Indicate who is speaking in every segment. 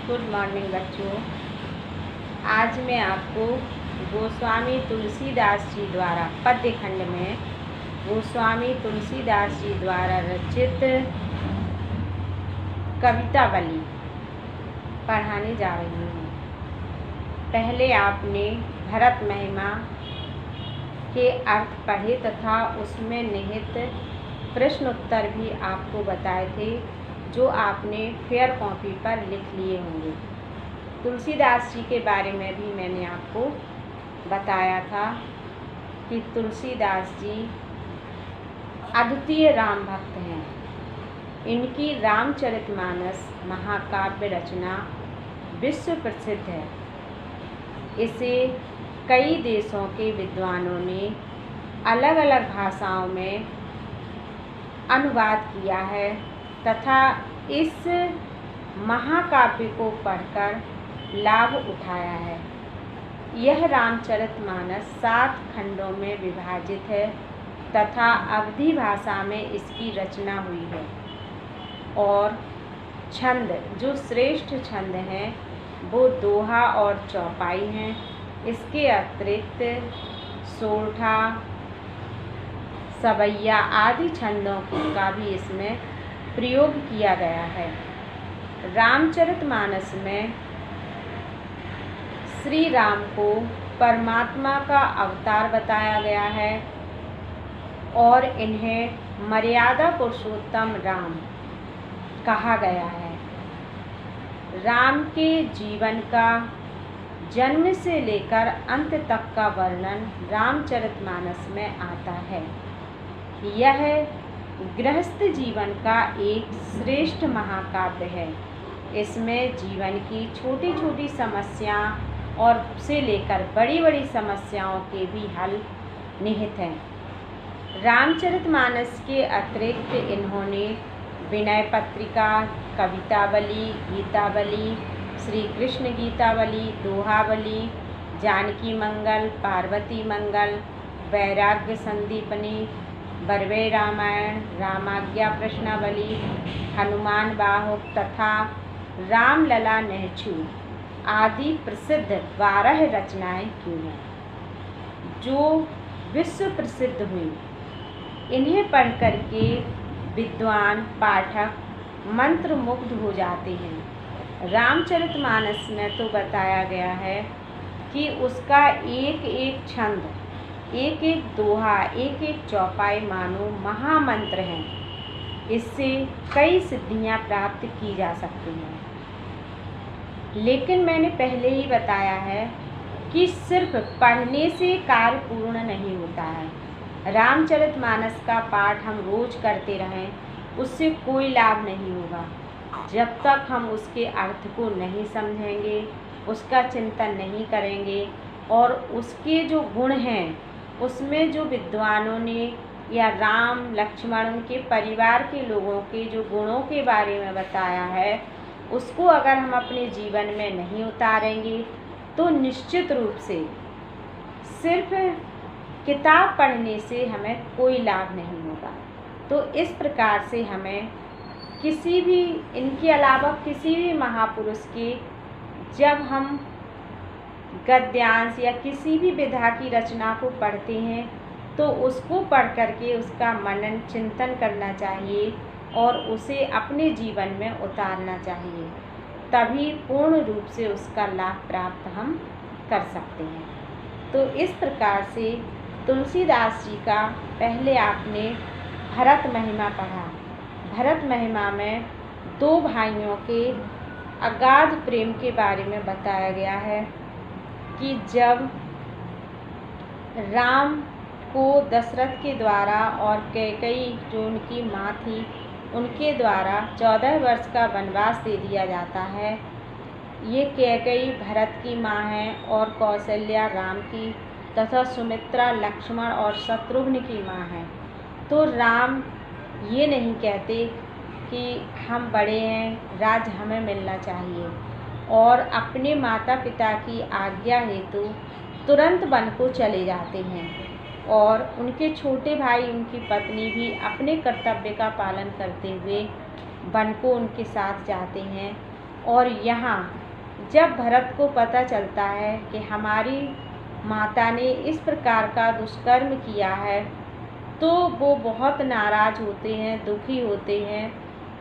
Speaker 1: Good morning बच्चों। आज मैं आपको गोस्वामी तुलसीदास जी द्वारा पद्य खंड में गोस्वामी तुलसीदास जी द्वारा रचित कवितावली पढ़ाने जा रही हूँ। पहले आपने भरत महिमा के अर्थ पढ़े तथा उसमें निहित प्रश्न उत्तर भी आपको बताए थे, जो आपने फेयर कॉपी पर लिख लिए होंगे। तुलसीदास जी के बारे में भी मैंने आपको बताया था कि तुलसीदास जी अद्वितीय राम भक्त हैं। इनकी रामचरितमानस महाकाव्य रचना विश्व प्रसिद्ध है। इसे कई देशों के विद्वानों ने अलग अलग भाषाओं में अनुवाद किया है तथा इस महाकाव्य को पढ़कर लाभ उठाया है। यह रामचरितमानस 7 खंडों में विभाजित है तथा अवधी भाषा में इसकी रचना हुई है और छंद जो श्रेष्ठ छंद हैं वो दोहा और चौपाई हैं। इसके अतिरिक्त सोरठा, सवैया आदि छंदों का भी इसमें प्रयोग किया गया है। रामचरितमानस में श्री राम को परमात्मा का अवतार बताया गया है और इन्हें मर्यादा पुरुषोत्तम राम कहा गया है। राम के जीवन का जन्म से लेकर अंत तक का वर्णन रामचरितमानस में आता है। यह गृहस्थ जीवन का एक श्रेष्ठ महाकाव्य है। इसमें जीवन की छोटी छोटी समस्या और से लेकर बड़ी बड़ी समस्याओं के भी हल निहित हैं। रामचरितमानस के अतिरिक्त इन्होंने विनय पत्रिका, कवितावली, गीतावली, श्री कृष्ण गीतावली, दोहावली, जानकी मंगल, पार्वती मंगल, वैराग्य संदीपनी, बरवे रामायण, रामाज्ञा प्रश्नावली, हनुमान बाहुक तथा रामलला नेहचू आदि प्रसिद्ध 12 रचनाएं की हैं, जो विश्व प्रसिद्ध हुई। इन्हें पढ़कर के विद्वान पाठक मंत्रमुग्ध हो जाते हैं। रामचरितमानस में तो बताया गया है कि उसका एक एक छंद, एक एक दोहा, एक एक चौपाई मानो महामंत्र हैं। इससे कई सिद्धियां प्राप्त की जा सकती हैं। लेकिन मैंने पहले ही बताया है कि सिर्फ पढ़ने से कार्य पूर्ण नहीं होता है। रामचरितमानस का पाठ हम रोज करते रहें, उससे कोई लाभ नहीं होगा जब तक हम उसके अर्थ को नहीं समझेंगे, उसका चिंतन नहीं करेंगे और उसके जो गुण हैं, उसमें जो विद्वानों ने या राम लक्ष्मण उनके परिवार के लोगों के जो गुणों के बारे में बताया है, उसको अगर हम अपने जीवन में नहीं उतारेंगे तो निश्चित रूप से सिर्फ किताब पढ़ने से हमें कोई लाभ नहीं होगा। तो इस प्रकार से हमें किसी भी इनके अलावा किसी भी महापुरुष के जब हम गद्यांश या किसी भी विधा की रचना को पढ़ते हैं तो उसको पढ़ करके उसका मनन चिंतन करना चाहिए और उसे अपने जीवन में उतारना चाहिए। तभी पूर्ण रूप से उसका लाभ प्राप्त हम कर सकते हैं। तो इस प्रकार से तुलसीदास जी का पहले आपने भरत महिमा पढ़ा। भरत महिमा में 2 भाइयों के अगाध प्रेम के बारे में बताया गया है कि जब राम को दशरथ के द्वारा और कैकेयी जो उनकी माँ थी उनके द्वारा 14 वर्ष का वनवास दे दिया जाता है। ये कैकेयी भरत की माँ है और कौशल्या राम की तथा सुमित्रा लक्ष्मण और शत्रुघ्न की माँ है। तो राम ये नहीं कहते कि हम बड़े हैं, राज्य हमें मिलना चाहिए और अपने माता पिता की आज्ञा हेतु तुरंत वन को चले जाते हैं और उनके छोटे भाई उनकी पत्नी भी अपने कर्तव्य का पालन करते हुए वन को उनके साथ जाते हैं। और यहाँ जब भरत को पता चलता है कि हमारी माता ने इस प्रकार का दुष्कर्म किया है, तो वो बहुत नाराज़ होते हैं, दुखी होते हैं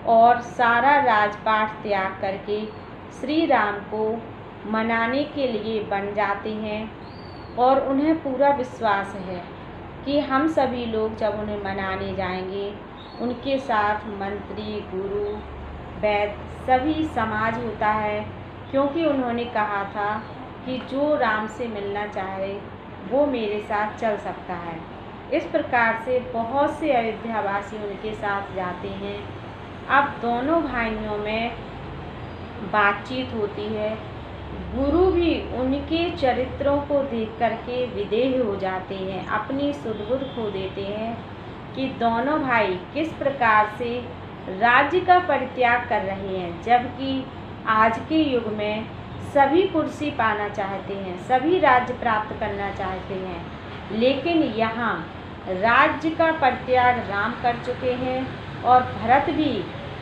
Speaker 1: और सारा राजपाट त्याग करके श्री राम को मनाने के लिए बन जाते हैं। और उन्हें पूरा विश्वास है कि हम सभी लोग जब उन्हें मनाने जाएंगे, उनके साथ मंत्री, गुरु, वैद्य सभी समाज होता है, क्योंकि उन्होंने कहा था कि जो राम से मिलना चाहे वो मेरे साथ चल सकता है। इस प्रकार से बहुत से अयोध्यावासी उनके साथ जाते हैं। अब दोनों भाइयों में बातचीत होती है। गुरु भी उनके चरित्रों को देख करके विदेह हो जाते हैं, अपनी सुध-बुध खो देते हैं कि दोनों भाई किस प्रकार से राज्य का परित्याग कर रहे हैं, जबकि आज के युग में सभी कुर्सी पाना चाहते हैं, सभी राज्य प्राप्त करना चाहते हैं, लेकिन यहाँ राज्य का परित्याग राम कर चुके हैं और भरत भी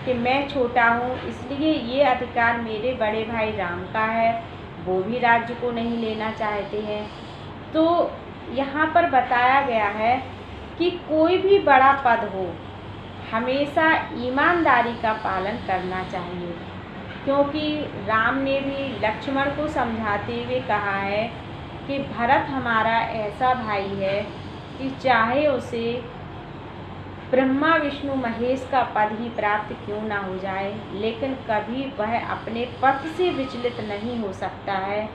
Speaker 1: कि मैं छोटा हूँ इसलिए ये अधिकार मेरे बड़े भाई राम का है, वो भी राज्य को नहीं लेना चाहते हैं। तो यहाँ पर बताया गया है कि कोई भी बड़ा पद हो, हमेशा ईमानदारी का पालन करना चाहिए, क्योंकि राम ने भी लक्ष्मण को समझाते हुए कहा है कि भरत हमारा ऐसा भाई है कि चाहे उसे ब्रह्मा विष्णु महेश का पद ही प्राप्त क्यों ना हो जाए, लेकिन कभी वह अपने पथ से विचलित नहीं हो सकता है।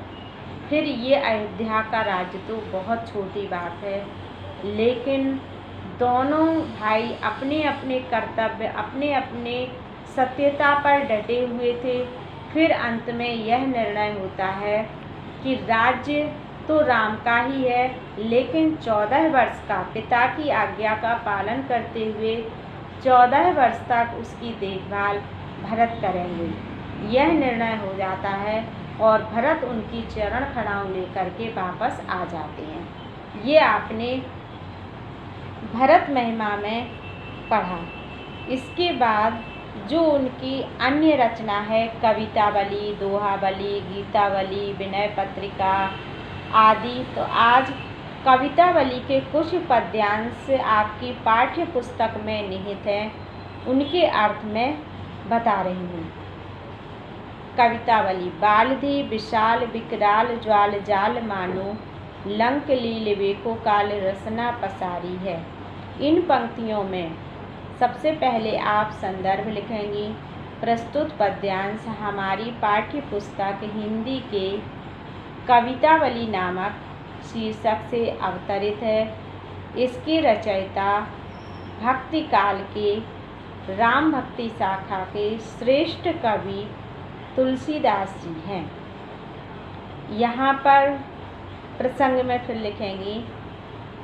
Speaker 1: फिर ये अयोध्या का राज्य तो बहुत छोटी बात है, लेकिन दोनों भाई अपने अपने कर्तव्य, अपने अपने सत्यता पर डटे हुए थे। फिर अंत में यह निर्णय होता है कि राज्य तो राम का ही है, लेकिन 14 वर्ष का पिता की आज्ञा का पालन करते हुए 14 वर्ष तक उसकी देखभाल भरत करेंगे। यह निर्णय हो जाता है और भरत उनकी चरण खड़ाऊ लेकर के वापस आ जाते हैं। ये आपने भरत महिमा में पढ़ा। इसके बाद जो उनकी अन्य रचना है, कवितावली, दोहावली, गीतावली, विनय पत्रिका आदि, तो आज कवितावली के कुछ पद्यांश आपकी पाठ्य पुस्तक में निहित हैं, उनके अर्थ में बता रही हूँ। कवितावली। बालधि विशाल विकराल ज्वाल जाल मानो, लंक लील वेको काल रसना पसारी है। इन पंक्तियों में सबसे पहले आप संदर्भ लिखेंगी। प्रस्तुत पद्यांश हमारी पाठ्य पुस्तक हिंदी के कवितावली नामक शीर्षक से अवतरित है। इसके रचयिता भक्ति काल के राम भक्ति शाखा के श्रेष्ठ कवि तुलसीदास जी हैं। यहाँ पर प्रसंग में फिर लिखेंगी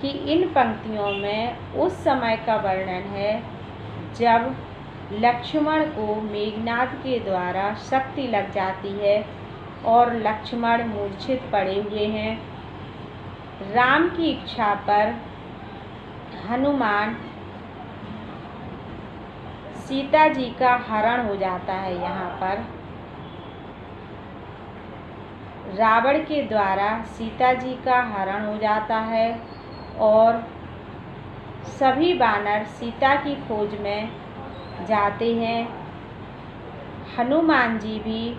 Speaker 1: कि इन पंक्तियों में उस समय का वर्णन है जब लक्ष्मण को मेघनाद के द्वारा शक्ति लग जाती है और लक्ष्मण मूर्छित पड़े हुए हैं। राम की इच्छा पर हनुमान सीता जी का हरण हो जाता है। यहाँ पर रावण के द्वारा सीता जी का हरण हो जाता है और सभी वानर सीता की खोज में जाते हैं। हनुमान जी भी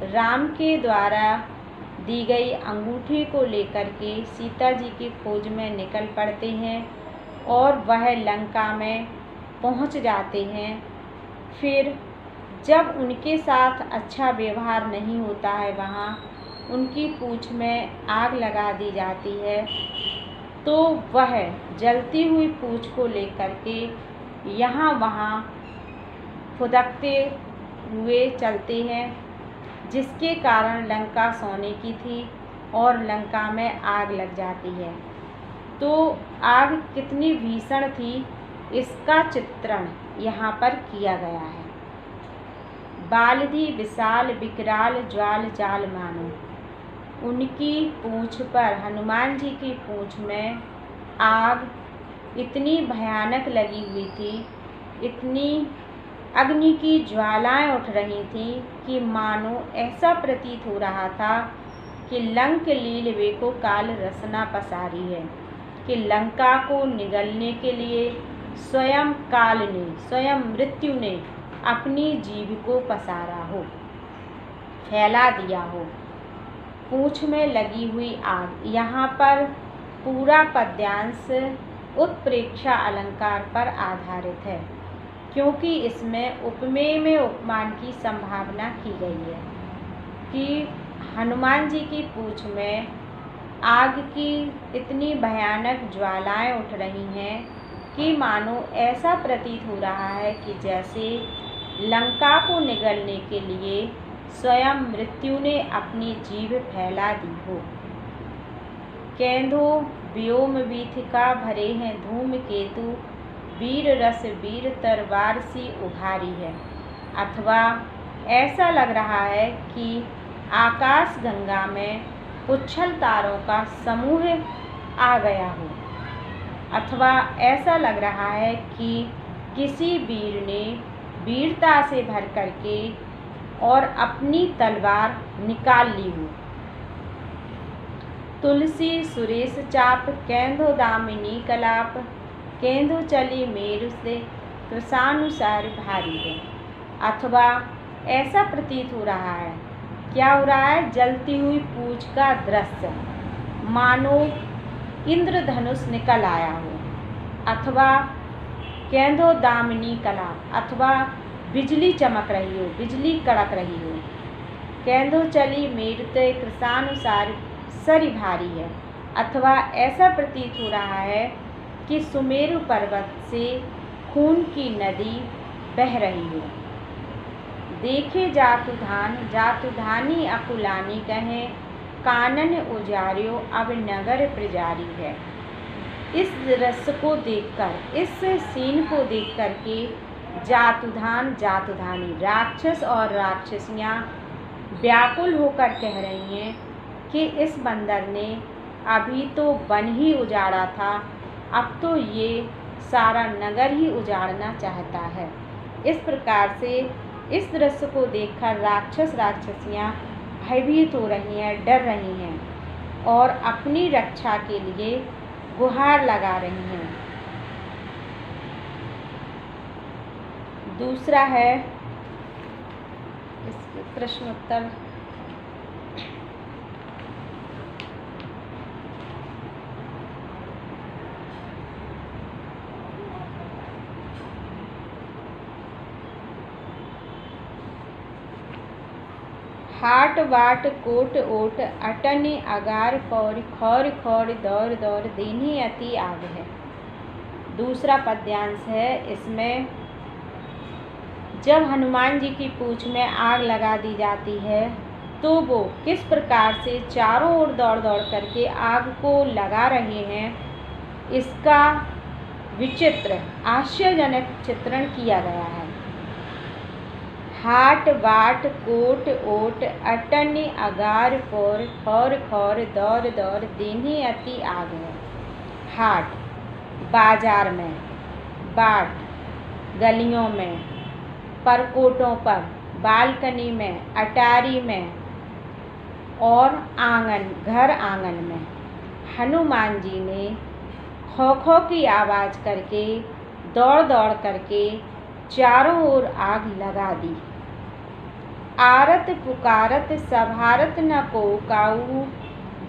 Speaker 1: राम के द्वारा दी गई अंगूठी को लेकर के सीता जी की खोज में निकल पड़ते हैं और वह लंका में पहुंच जाते हैं। फिर जब उनके साथ अच्छा व्यवहार नहीं होता है, वहाँ उनकी पूँछ में आग लगा दी जाती है, तो वह जलती हुई पूँछ को लेकर के यहाँ वहाँ फुदकते हुए चलते हैं, जिसके कारण लंका सोने की थी और लंका में आग लग जाती है। तो आग कितनी भीषण थी, इसका चित्रण यहाँ पर किया गया है। बालधि विशाल विकराल ज्वाल जाल मानो, उनकी पूँछ पर, हनुमान जी की पूँछ में आग इतनी भयानक लगी हुई थी, इतनी अग्नि की ज्वालाएं उठ रही थीं कि मानो ऐसा प्रतीत हो रहा था कि लंक लील वे को काल रसना पसारी है, कि लंका को निगलने के लिए स्वयं काल ने, स्वयं मृत्यु ने अपनी जीभ को पसारा हो, फैला दिया हो। पूंछ में लगी हुई आग। यहाँ पर पूरा पद्यांश उत्प्रेक्षा अलंकार पर आधारित है, क्योंकि इसमें उपमेय में उपमान की संभावना की गई है कि हनुमान जी की पूंछ में आग की इतनी भयानक ज्वालाएं उठ रही हैं कि मानो ऐसा प्रतीत हो रहा है कि जैसे लंका को निगलने के लिए स्वयं मृत्यु ने अपनी जीभ फैला दी हो। केंदो व्योम वीथिका भरे हैं धूम केतु, वीर रस वीर तरवार सी उभारी है। अथवा ऐसा लग रहा है कि आकाश गंगा में उच्छल तारों का समूह आ गया हो, अथवा ऐसा लग रहा है कि किसी वीर ने वीरता से भर करके और अपनी तलवार निकाल ली हो। तुलसी सुरेश चाप केंदो दामिनी कलाप, केंदो चली मेरु से कृषानुसार भारी है। अथवा ऐसा प्रतीत हो रहा है, क्या हो रहा है, जलती हुई पूंछ का दृश्य, मानो इंद्रधनुष निकल आया हो। अथवा केंदो दामिनी कला, अथवा बिजली चमक रही हो, बिजली कड़क रही हो। केंदो चली मेरते कृषानुसार सरी भारी है। अथवा ऐसा प्रतीत हो रहा है कि सुमेरु पर्वत से खून की नदी बह रही हो। देखे जातु धान जातु धानी अकुलानी कहें, कानन उजारियो अब नगर प्रजारी है। इस दृश्य को देखकर, इस सीन को देख कर के जातुधान जातुधानी राक्षस और राक्षसियाँ व्याकुल होकर कह रही हैं कि इस बंदर ने अभी तो वन ही उजाड़ा था, अब तो ये सारा नगर ही उजाड़ना चाहता है। इस प्रकार से इस दृश्य को देखकर राक्षस राक्षसियाँ भयभीत हो रही हैं, डर रही हैं और अपनी रक्षा के लिए गुहार लगा रही हैं। दूसरा है इसके प्रश्न उत्तर। हाट वाट कोट ओट अटन अगार पौर खौर खौर दौर दौर देनी अति आग है। दूसरा पद्यांश है। इसमें जब हनुमान जी की पूंछ में आग लगा दी जाती है तो वो किस प्रकार से चारों ओर दौड़ दौड़ करके आग को लगा रहे हैं, इसका विचित्र आश्चर्यजनक चित्रण किया गया है। हाट बाट कोट ओट अटन अगार पौर खौर खौर दौर दौर देनी अति आग है। हाट बाजार में, बाट गलियों में, परकोटों पर, बालकनी में, अटारी में और आंगन, घर आंगन में हनुमान जी ने खो खो की आवाज़ करके दौड़ दौड़ करके चारों ओर आग लगा दी। आरत पुकारत सभारत न को काऊ,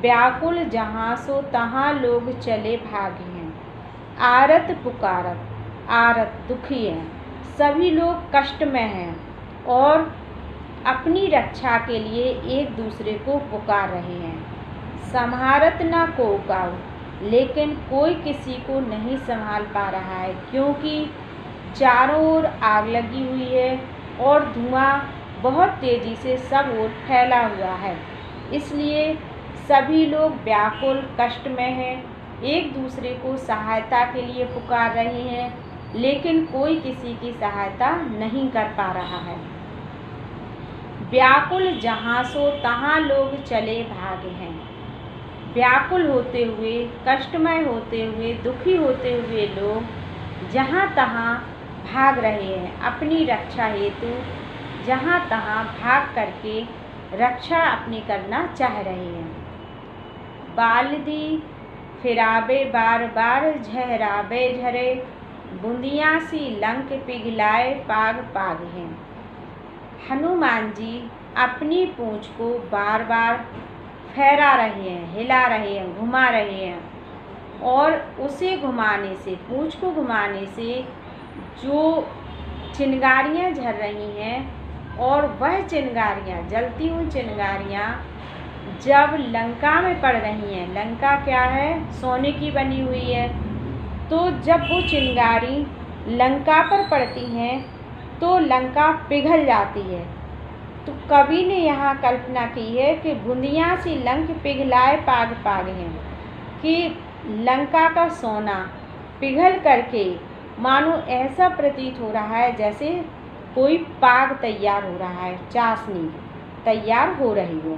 Speaker 1: व्याकुल जहाँ सो तहाँ लोग चले भागे हैं। आरत पुकारत, आरत दुखी हैं, सभी लोग कष्ट में हैं और अपनी रक्षा के लिए एक दूसरे को पुकार रहे हैं। संहारत न को काऊ, लेकिन कोई किसी को नहीं संभाल पा रहा है, क्योंकि चारों ओर आग लगी हुई है और धुआं बहुत तेज़ी से सब ओर फैला हुआ है। इसलिए सभी लोग व्याकुल कष्ट में हैं, एक दूसरे को सहायता के लिए पुकार रहे हैं, लेकिन कोई किसी की सहायता नहीं कर पा रहा है। व्याकुल जहाँ सो तहाँ लोग चले भागे हैं। व्याकुल होते हुए, कष्टमय होते हुए, दुखी होते हुए लोग जहाँ तहाँ भाग रहे हैं। अपनी रक्षा हेतु जहाँ तहाँ भाग करके रक्षा अपनी करना चाह रहे हैं। बालदी फिराबे बार बार झहराबे झरे, बूंदियाँ सी लंक पिघलाए पाग पाग हैं। हनुमान जी अपनी पूँछ को बार बार फहरा रहे हैं, हिला रहे हैं, घुमा रहे हैं, और उसे घुमाने से, पूँछ को घुमाने से जो चिंगारियाँ झर रही हैं, और वह चिंगारियाँ, जलती हुई चिंगारियाँ जब लंका में पड़ रही हैं, लंका क्या है, सोने की बनी हुई है, तो जब वो चिंगारी लंका पर पड़ती हैं तो लंका पिघल जाती है। तो कवि ने यहाँ कल्पना की है कि बूंदियाँ सी लंक पिघलाए पाग पाग हैं, कि लंका का सोना पिघल करके मानो ऐसा प्रतीत हो रहा है जैसे कोई पाग तैयार हो रहा है, चाशनी तैयार हो रही हो,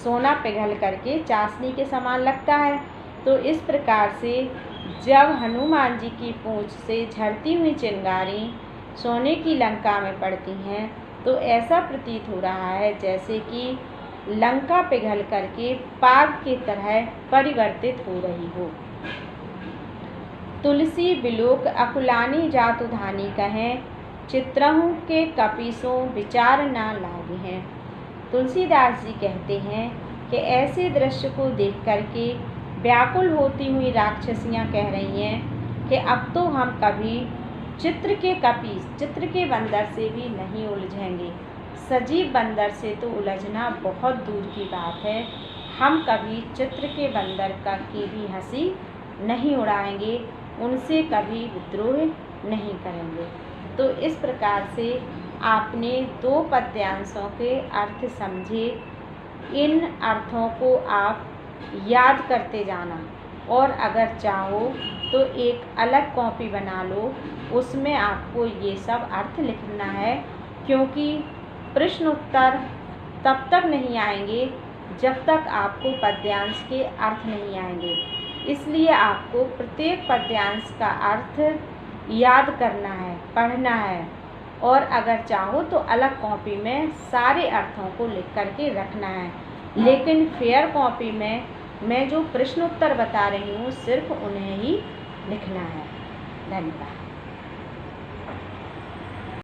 Speaker 1: सोना पिघल करके चाशनी के समान लगता है। तो इस प्रकार से जब हनुमान जी की पूँछ से झड़ती हुई चिंगारी सोने की लंका में पड़ती हैं तो ऐसा प्रतीत हो रहा है जैसे कि लंका पिघल करके पाग की तरह परिवर्तित हो रही हो। तुलसी बिलोक अकुलानी जातु धानी कहें, चित्रहूँ के कपीसों विचार ना लागे हैं। तुलसीदास जी कहते हैं कि ऐसे दृश्य को देख करके व्याकुल होती हुई राक्षसियाँ कह रही हैं कि अब तो हम कभी चित्र के कपीस, चित्र के बंदर से भी नहीं उलझेंगे। सजीव बंदर से तो उलझना बहुत दूर की बात है, हम कभी चित्र के बंदर की भी हंसी नहीं उड़ाएंगे, उनसे कभी विद्रोह नहीं करेंगे। तो इस प्रकार से आपने 2 पद्यांशों के अर्थ समझे। इन अर्थों को आप याद करते जाना, और अगर चाहो तो एक अलग कॉपी बना लो, उसमें आपको ये सब अर्थ लिखना है, क्योंकि प्रश्न उत्तर तब तक नहीं आएंगे जब तक आपको पद्यांश के अर्थ नहीं आएंगे। इसलिए आपको प्रत्येक पद्यांश का अर्थ याद करना है, पढ़ना है, और अगर चाहो तो अलग कॉपी में सारे अर्थों को लिख करके रखना है। लेकिन फेयर कॉपी में मैं जो प्रश्न उत्तर बता रही हूँ सिर्फ उन्हें ही लिखना है। धन्यवाद।